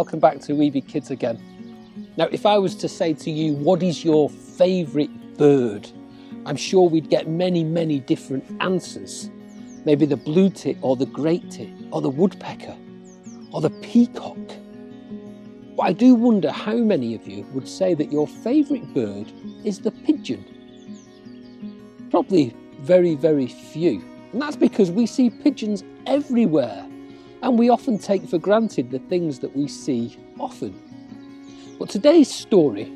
welcome back to We Be Kids again. Now, if I was to say to you, what is your favourite bird? I'm sure we'd get many, many different answers. Maybe the blue tit or the great tit or the woodpecker or the peacock. But I do wonder how many of you would say that your favourite bird is the pigeon. Probably very, very few. And that's because we see pigeons everywhere. And we often take for granted the things that we see often. But today's story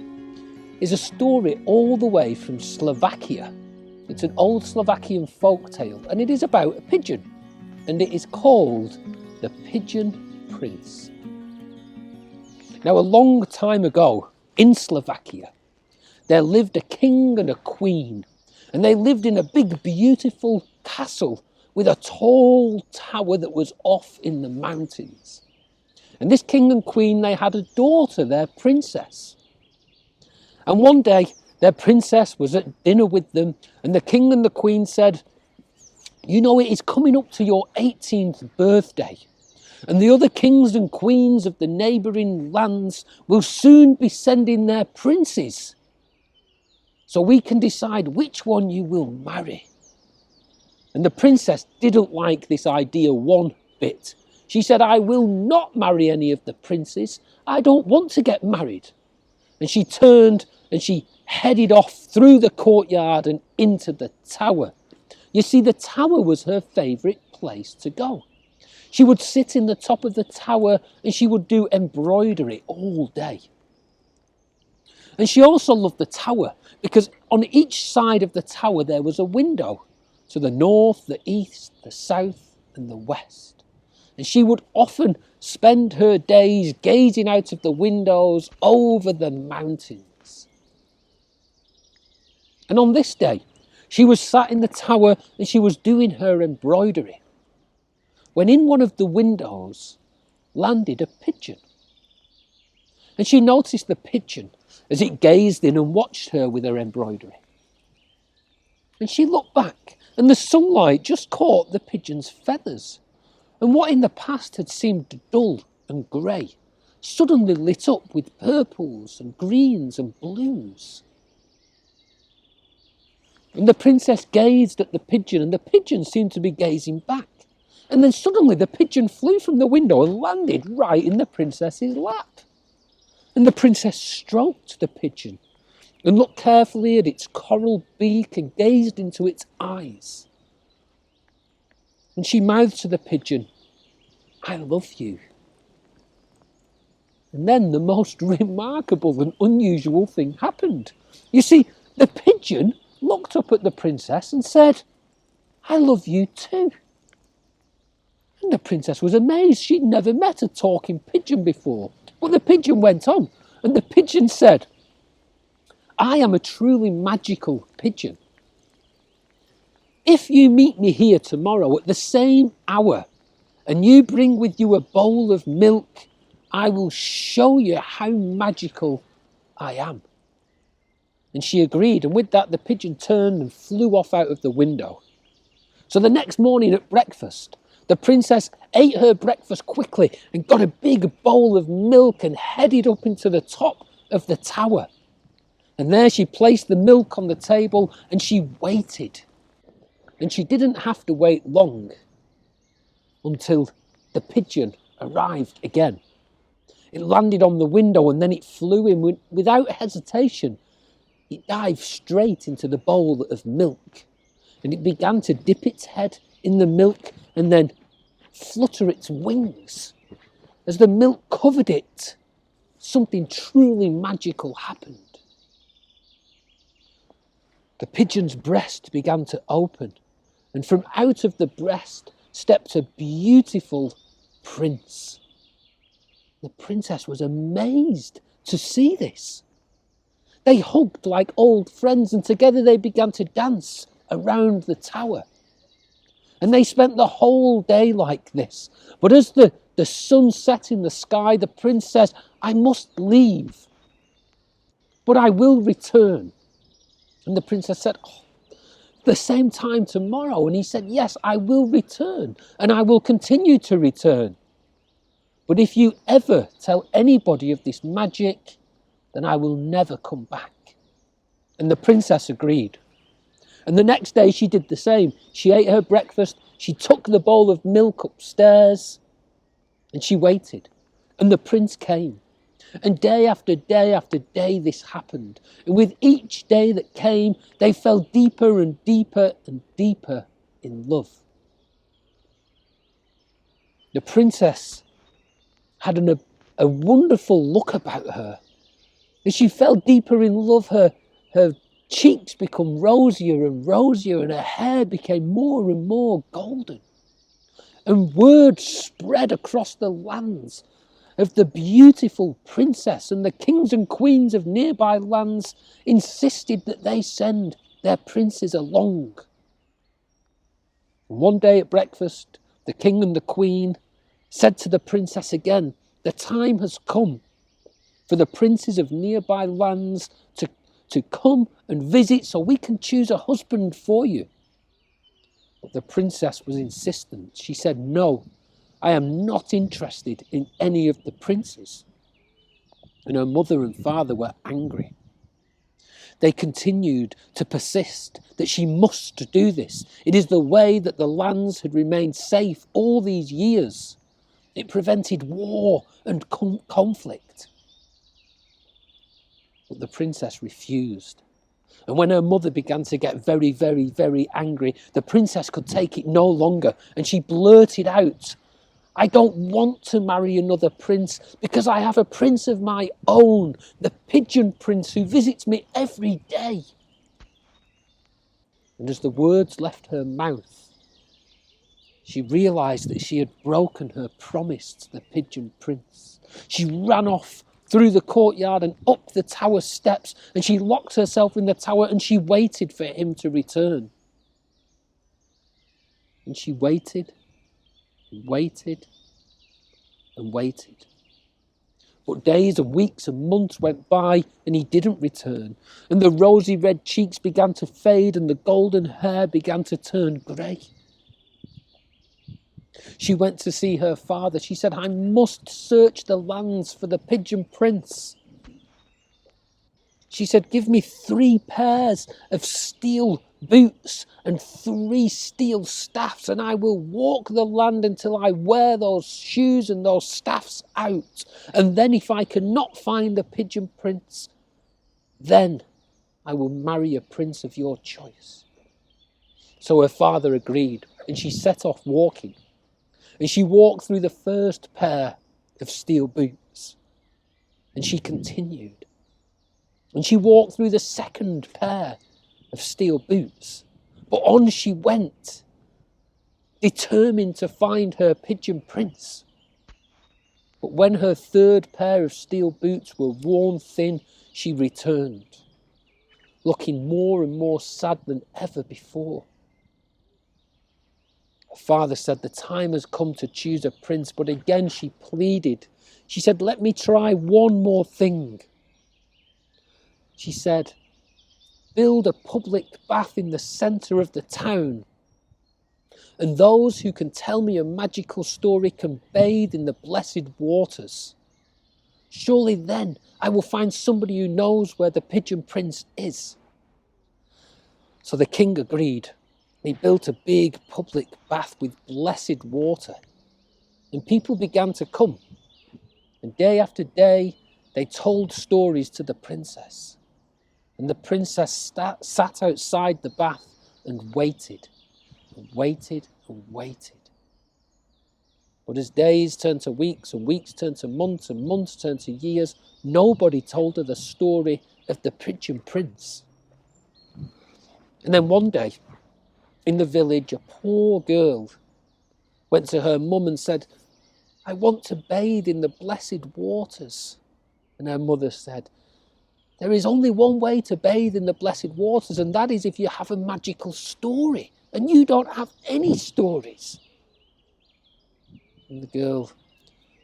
is a story all the way from Slovakia. It's an old Slovakian folk tale, and it is about a pigeon. And it is called The Pigeon Prince. Now, a long time ago in Slovakia, there lived a king and a queen. And they lived in a big, beautiful castle with a tall tower that was off in the mountains. And this king and queen, they had a daughter, their princess. And one day, their princess was at dinner with them, and the king and the queen said, "You know, it is coming up to your 18th birthday, and the other kings and queens of the neighbouring lands will soon be sending their princes. So we can decide which one you will marry." And the princess didn't like this idea one bit. She said, "I will not marry any of the princes. I don't want to get married." And she turned and she headed off through the courtyard and into the tower. You see, the tower was her favourite place to go. She would sit in the top of the tower and she would do embroidery all day. And she also loved the tower because on each side of the tower there was a window to the north, the east, the south and the west. And she would often spend her days gazing out of the windows over the mountains. And on this day, she was sat in the tower and she was doing her embroidery, when in one of the windows landed a pigeon. And she noticed the pigeon as it gazed in and watched her with her embroidery. And she looked back, and the sunlight just caught the pigeon's feathers. And what in the past had seemed dull and grey suddenly lit up with purples and greens and blues. And the princess gazed at the pigeon, and the pigeon seemed to be gazing back. And then suddenly the pigeon flew from the window and landed right in the princess's lap. And the princess stroked the pigeon and looked carefully at its coral beak and gazed into its eyes. And she mouthed to the pigeon, "I love you." And then the most remarkable and unusual thing happened. You see, the pigeon looked up at the princess and said, "I love you too." And the princess was amazed. She'd never met a talking pigeon before. But the pigeon went on, and the pigeon said, "I am a truly magical pigeon. If you meet me here tomorrow at the same hour, and you bring with you a bowl of milk, I will show you how magical I am." And she agreed, and with that the pigeon turned and flew off out of the window. So the next morning at breakfast, the princess ate her breakfast quickly and got a big bowl of milk and headed up into the top of the tower. And there she placed the milk on the table and she waited. And she didn't have to wait long until the pigeon arrived again. It landed on the window and then it flew in without hesitation. It dived straight into the bowl of milk and it began to dip its head in the milk and then flutter its wings. As the milk covered it, something truly magical happened. The pigeon's breast began to open, and from out of the breast stepped a beautiful prince. The princess was amazed to see this. They hugged like old friends, and together they began to dance around the tower. And they spent the whole day like this. But as the sun set in the sky, the prince says, "I must leave, but I will return." And the princess said, "Oh, the same time tomorrow?" And he said, "Yes, I will return, and I will continue to return. But if you ever tell anybody of this magic, then I will never come back." And the princess agreed. And the next day she did the same. She ate her breakfast, she took the bowl of milk upstairs, and she waited. And the prince came. And day after day after day this happened. And with each day that came, they fell deeper and deeper and deeper in love. The princess had a wonderful look about her. As she fell deeper in love, her cheeks become rosier and rosier, and her hair became more and more golden. And word spread across the lands of the beautiful princess, and the kings and queens of nearby lands insisted that they send their princes along. And one day at breakfast, the king and the queen said to the princess again, "The time has come for the princes of nearby lands to come and visit so we can choose a husband for you." But the princess was insistent. She said, "No, I am not interested in any of the princes." And her mother and father were angry. They continued to persist that she must do this. It is the way that the lands had remained safe all these years. It prevented war and conflict. But the princess refused. And when her mother began to get very, very, very angry, the princess could take it no longer. And she blurted out, "I don't want to marry another prince because I have a prince of my own, the Pigeon prince who visits me every day." And as the words left her mouth, she realised that she had broken her promise to the Pigeon prince. She ran off through the courtyard and up the tower steps, and she locked herself in the tower and she waited for him to return. And she waited and waited and waited. But days and weeks and months went by and he didn't return, and the rosy red cheeks began to fade and the golden hair began to turn grey. She went to see her father. She said, "I must search the lands for the Pigeon prince." She said, "Give me 3 pairs of steel boots and 3 steel staffs, and I will walk the land until I wear those shoes and those staffs out. And then if I cannot find the Pigeon prince, then I will marry a prince of your choice." So her father agreed, and she set off walking. And she walked through the first pair of steel boots. And she continued. And she walked through the second pair of steel boots. But on she went, determined to find her Pigeon prince. But when her third pair of steel boots were worn thin, she returned, looking more and more sad than ever before. Her father said, "The time has come to choose a prince," but again she pleaded. She said, "Let me try one more thing." She said, "Build a public bath in the centre of the town, and those who can tell me a magical story can bathe in the blessed waters. Surely then I will find somebody who knows where the Pigeon prince is." So the king agreed. He built a big public bath with blessed water, and people began to come. And day after day, they told stories to the princess. And the princess sat outside the bath and waited and waited and waited. But as days turned to weeks and weeks turned to months and months turned to years, nobody told her the story of the Pigeon prince. And then one day, in the village, a poor girl went to her mum and said, "I want to bathe in the blessed waters." And her mother said, "There is only one way to bathe in the blessed waters, and that is if you have a magical story, and you don't have any stories." And the girl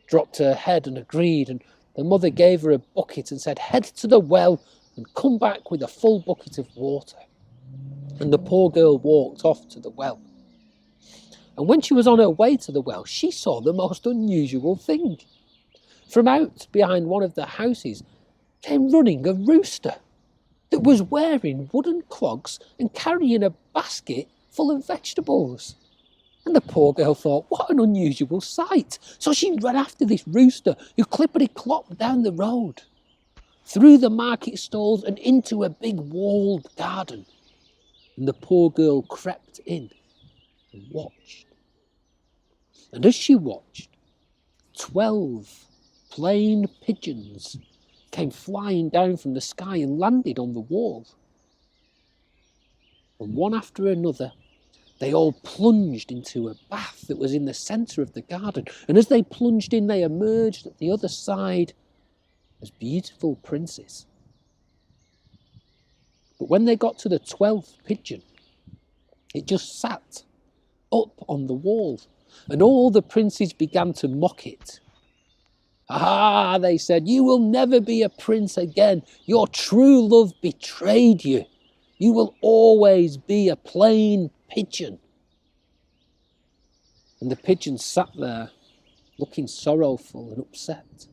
dropped her head and agreed, and the mother gave her a bucket and said, "Head to the well and come back with a full bucket of water." And the poor girl walked off to the well. And when she was on her way to the well, she saw the most unusual thing. From out behind one of the houses came running a rooster that was wearing wooden clogs and carrying a basket full of vegetables. And the poor girl thought, what an unusual sight. So she ran after this rooster who clippity-clopped down the road, through the market stalls and into a big walled garden. And the poor girl crept in and watched. And as she watched, 12 plain pigeons came flying down from the sky and landed on the wall. And one after another, they all plunged into a bath that was in the centre of the garden. And as they plunged in, they emerged at the other side as beautiful princes. But when they got to the 12th pigeon, it just sat up on the wall, and all the princes began to mock it. "Ah," they said, "you will never be a prince again. Your true love betrayed you. You will always be a plain pigeon." And the pigeon sat there looking sorrowful and upset.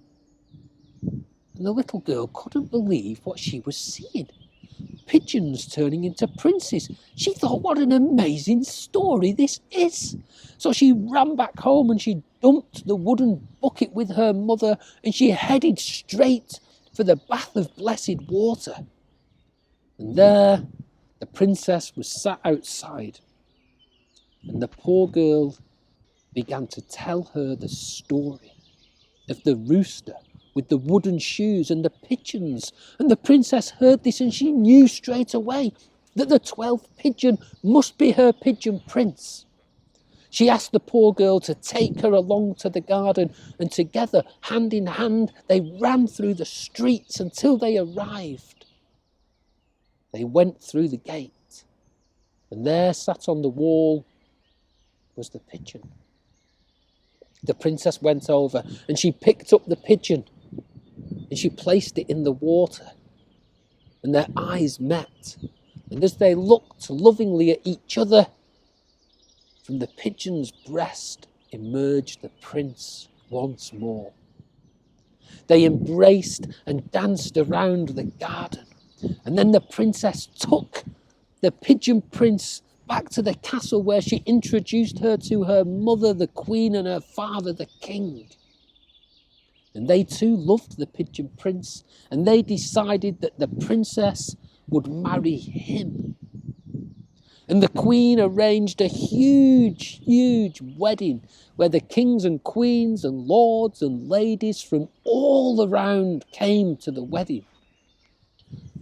And the little girl couldn't believe what she was seeing. Pigeons turning into princes. She thought, what an amazing story this is. So she ran back home and she dumped the wooden bucket with her mother and she headed straight for the bath of blessed water. And there the princess was sat outside, and the poor girl began to tell her the story of the rooster with the wooden shoes and the pigeons. And the princess heard this and she knew straight away that the 12th pigeon must be her pigeon prince. She asked the poor girl to take her along to the garden, and together, hand in hand, they ran through the streets until they arrived. They went through the gate, and there sat on the wall was the pigeon. The princess went over and she picked up the pigeon and she placed it in the water, and their eyes met. And as they looked lovingly at each other, from the pigeon's breast emerged the prince once more. They embraced and danced around the garden, and then the princess took the pigeon prince back to the castle where she introduced her to her mother, the queen, and her father, the king. And they too loved the pigeon prince, and they decided that the princess would marry him. And the queen arranged a huge, huge wedding where the kings and queens and lords and ladies from all around came to the wedding.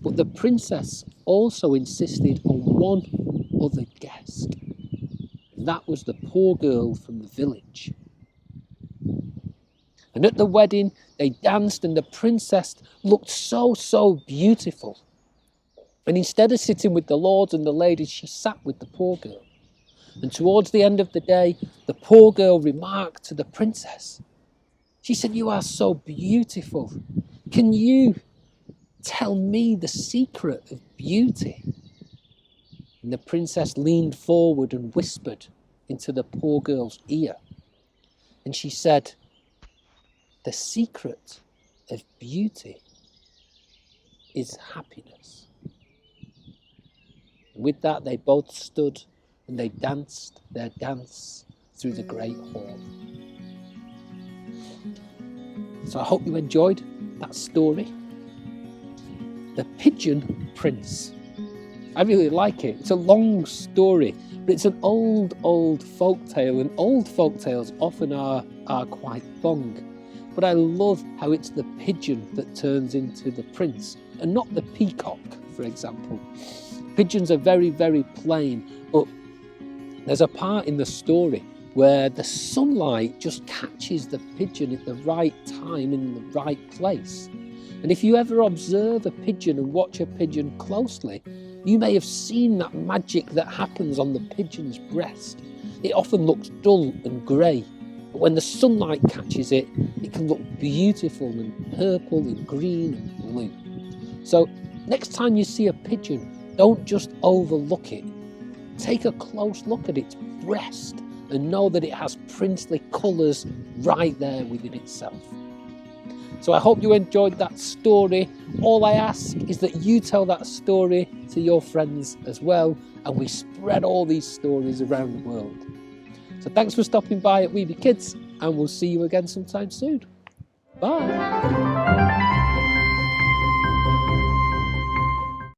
But the princess also insisted on one other guest. And that was the poor girl from the village. And at the wedding, they danced, and the princess looked so beautiful. And instead of sitting with the lords and the ladies, she sat with the poor girl. And towards the end of the day, the poor girl remarked to the princess. She said, "You are so beautiful. Can you tell me the secret of beauty?" And the princess leaned forward and whispered into the poor girl's ear. And she said, "The secret of beauty is happiness." And with that, they both stood and they danced their dance through the great hall. So I hope you enjoyed that story. The Pigeon Prince. I really like it. It's a long story, but it's an old folk tale, and old folk tales often are quite long. But I love how it's the pigeon that turns into the prince, and not the peacock, for example. Pigeons are very plain, but there's a part in the story where the sunlight just catches the pigeon at the right time in the right place. And if you ever observe a pigeon and watch a pigeon closely, you may have seen that magic that happens on the pigeon's breast. It often looks dull and grey, but when the sunlight catches it, it can look beautiful and purple and green and blue. So next time you see a pigeon, don't just overlook it. Take a close look at its breast and know that it has princely colours right there within itself. So I hope you enjoyed that story. All I ask is that you tell that story to your friends as well, and we spread all these stories around the world. So thanks for stopping by at Weeby Kids, and we'll see you again sometime soon. Bye.